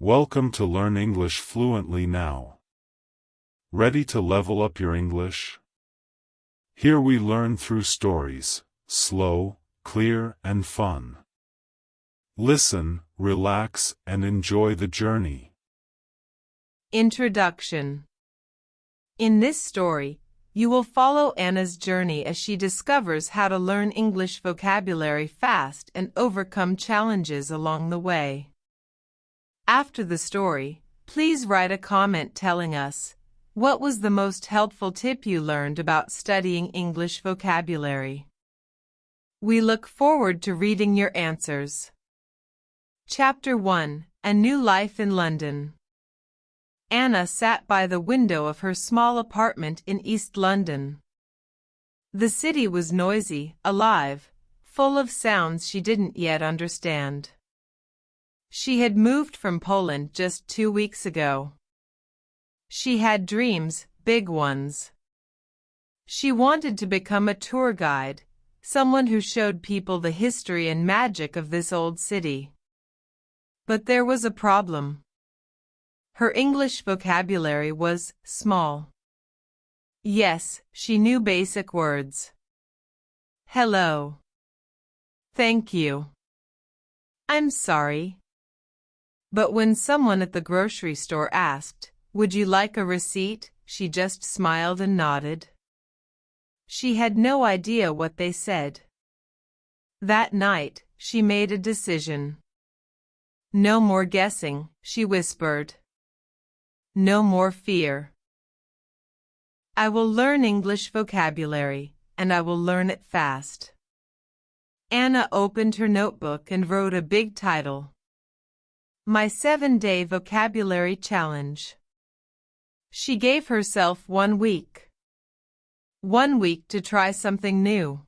Welcome to Learn English Fluently now. Ready to level up your English? Here we learn through stories, slow, clear, and fun. Listen, relax, and enjoy the journey. Introduction. In this story, you will follow Anna's journey as she discovers how to learn English vocabulary fast and overcome challenges along the way. After the story, please write a comment telling us, what was the most helpful tip you learned about studying English vocabulary? We look forward to reading your answers. Chapter 1: A New Life in London. Anna sat by the window of her small apartment in East London. The city was noisy, alive, full of sounds she didn't yet understand. She had moved from Poland just 2 weeks ago. She had dreams, big ones. She wanted to become a tour guide, someone who showed people the history and magic of this old city. But there was a problem. Her English vocabulary was small. Yes, she knew basic words. Hello. Thank you. I'm sorry. But when someone at the grocery store asked, "Would you like a receipt?" she just smiled and nodded. She had no idea what they said. That night, she made a decision. No more guessing, she whispered. No more fear. I will learn English vocabulary, and I will learn it fast. Anna opened her notebook and wrote a big title. My 7-Day Vocabulary Challenge. She gave herself 1 week. 1 week to try something new.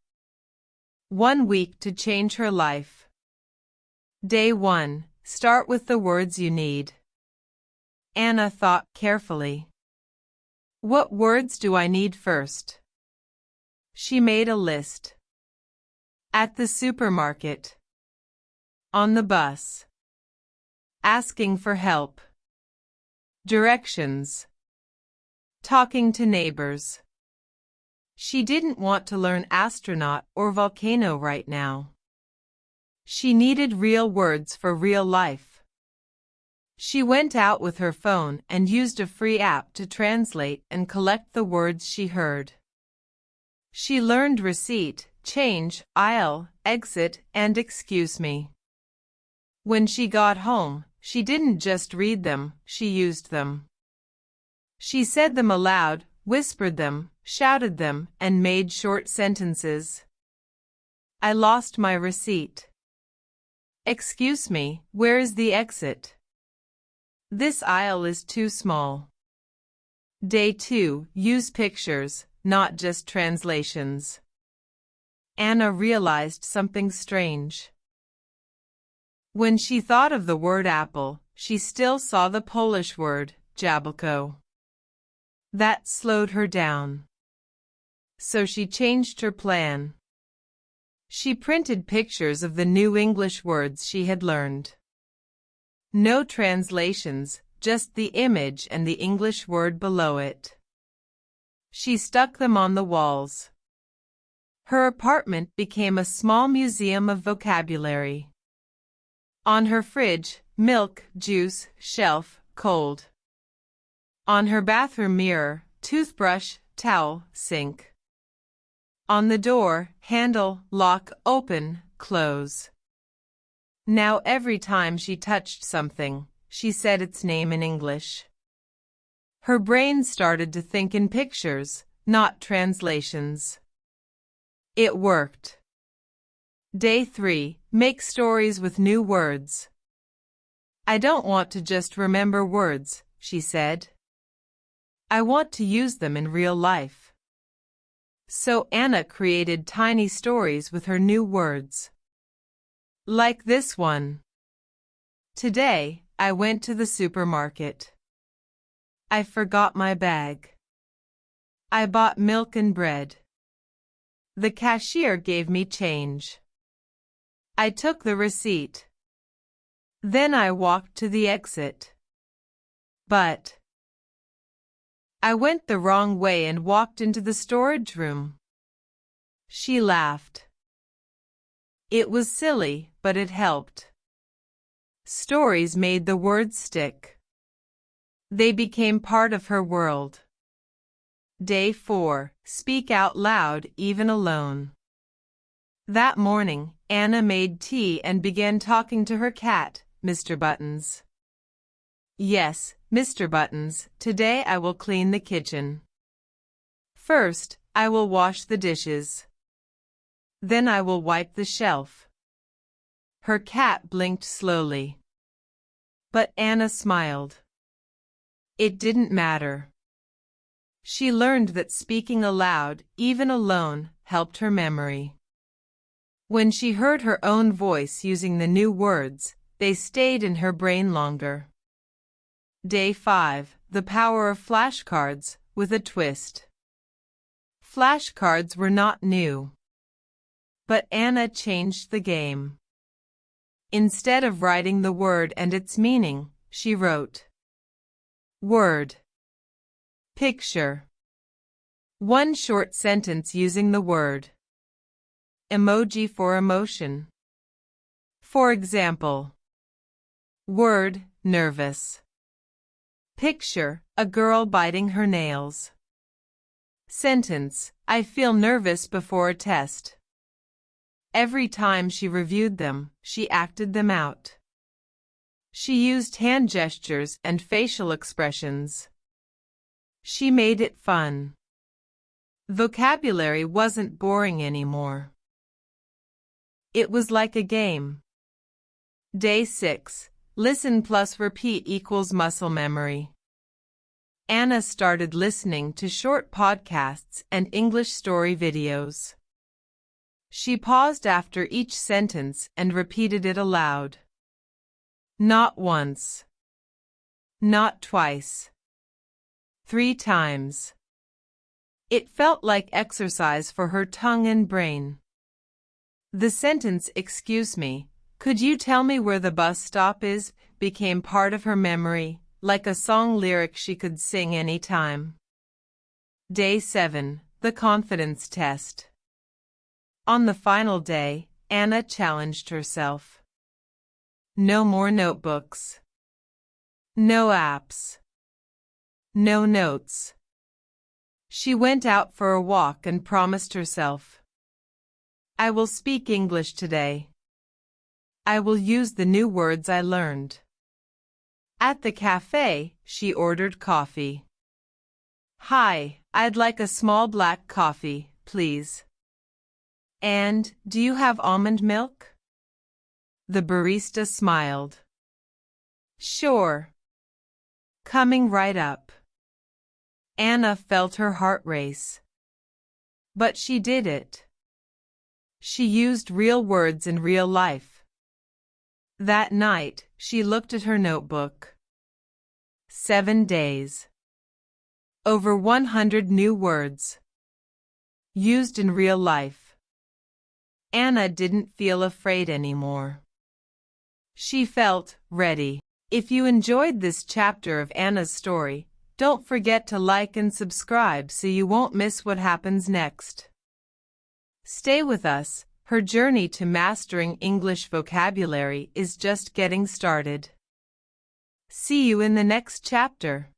1 week to change her life. Day 1. Start with the words you need. Anna thought carefully. What words do I need first? She made a list. At the supermarket. On the bus. Asking for help. Directions. Talking to neighbors. She didn't want to learn astronaut or volcano right now. She needed real words for real life. She went out with her phone and used a free app to translate and collect the words she heard. She learned receipt, change, aisle, exit, and excuse me. When she got home, she didn't just read them, she used them. She said them aloud, whispered them, shouted them, and made short sentences. I lost my receipt. Excuse me, where is the exit? This aisle is too small. Day 2. Use pictures, not just translations. Anna realized something strange. When she thought of the word apple, she still saw the Polish word, jabłko. That slowed her down. So she changed her plan. She printed pictures of the new English words she had learned. No translations, just the image and the English word below it. She stuck them on the walls. Her apartment became a small museum of vocabulary. On her fridge, milk, juice, shelf, cold. On her bathroom mirror, toothbrush, towel, sink. On the door, handle, lock, open, close. Now every time she touched something, she said its name in English. Her brain started to think in pictures, not translations. It worked. Day 3. Make stories with new words. I don't want to just remember words, she said. I want to use them in real life. So Anna created tiny stories with her new words. Like this one. Today, I went to the supermarket. I forgot my bag. I bought milk and bread. The cashier gave me change. I took the receipt. Then I walked to the exit. But I went the wrong way and walked into the storage room. She laughed. It was silly, but it helped. Stories made the words stick. They became part of her world. Day 4. Speak out loud, even alone. That morning, Anna made tea and began talking to her cat, Mr. Buttons. Yes, Mr. Buttons, today I will clean the kitchen. First, I will wash the dishes. Then I will wipe the shelf. Her cat blinked slowly. But Anna smiled. It didn't matter. She learned that speaking aloud, even alone, helped her memory. When she heard her own voice using the new words, they stayed in her brain longer. Day 5. The power of flashcards, with a twist. Flashcards were not new. But Anna changed the game. Instead of writing the word and its meaning, she wrote word, picture, one short sentence using the word, emoji for emotion. For example, word, nervous. Picture, a girl biting her nails. Sentence, I feel nervous before a test. Every time she reviewed them, she acted them out. She used hand gestures and facial expressions. She made it fun. Vocabulary wasn't boring anymore. It was like a game. Day 6. Listen plus repeat equals muscle memory. Anna started listening to short podcasts and English story videos. She paused after each sentence and repeated it aloud. Not once. Not twice. 3 times. It felt like exercise for her tongue and brain. The sentence, "Excuse me, could you tell me where the bus stop is?" became part of her memory, like a song lyric she could sing anytime. Day 7. The confidence test. On the final day, Anna challenged herself. No more notebooks. No apps. No notes. She went out for a walk and promised herself, I will speak English today. I will use the new words I learned. At the cafe, she ordered coffee. Hi, I'd like a small black coffee, please. And, do you have almond milk? The barista smiled. Sure. Coming right up. Anna felt her heart race. But she did it. She used real words in real life. That night, she looked at her notebook. 7 days. Over 100 new words. Used in real life. Anna didn't feel afraid anymore. She felt ready. If you enjoyed this chapter of Anna's story, don't forget to like and subscribe so you won't miss what happens next. Stay with us, her journey to mastering English vocabulary is just getting started. See you in the next chapter.